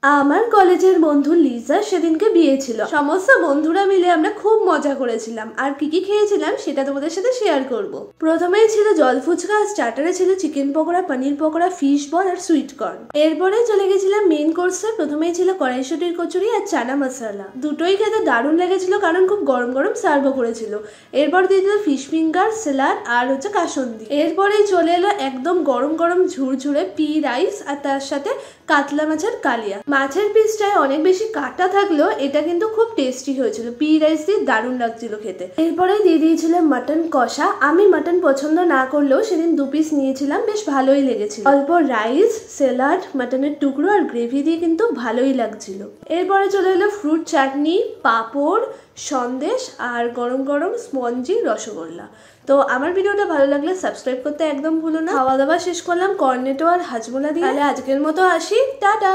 আমার কলেজের বন্ধু লিজা সেদিনকে বিয়ে ছিল। সমস্ত বন্ধুরা মিলে আমরা খুব মজা করেছিলাম। আর কি কি খেয়েছিলাম সেটা তোমাদের সাথে শেয়ার করব। প্রথমেই ছিল জল ফুচকা, স্টার্টারে ছিল চিকেন পকোড়া, পনির পকোড়া, ফিশ বল আর সুইট কর্ন। এরপরে চলে গেছিলাম মেইন কোর্সে। প্রথমেই ছিল কড়াইশুটির কচুরি আর চানা মশলা। দুটোই খেতে দারুণ লেগেছিল কারণ খুব গরম গরম সার্ভও করেছিল। এরপর দিয়ে দিল ফিশ ফিঙ্গার, স্যালাড আর কাসুন্দি। এরপরেই চলে এলো একদম গরম গরম ঝুরঝুরে পি রাইস আর তার সাথে কাতলা মাছের কালিয়া। মাছের পিসটায় অনেক বেশি কাটা থাকলেও এটা কিন্তু খুব টেস্টি হয়েছিল। পি রাইস দিয়ে দারুণ লাগছিল খেতে। এরপরে দিয়ে দিয়েছিল মাটন কষা। আমি মাটন পছন্দ না করলেও সেদিন 2 পিস নিয়েছিলাম, বেশ ভালোই লেগেছিল। অল্প রাইস, স্যালাড, মাটনের টুকরো আর গ্রেভি দিয়ে কিন্তু ভালোই লাগছিল। এরপরে চলে এলো ফ্রুট চাটনি, পাঁপড়, সন্দেশ আর গরম গরম স্পঞ্জি রসগোল্লা। তো আমার ভিডিওটা ভালো লাগলে সাবস্ক্রাইব করতে একদম ভুলো না। খাওয়া দাওয়া শেষ করলাম কর্নেটো আর হাজমোলা দিয়ে। তাহলে আজকের মতো আসি, টাটা।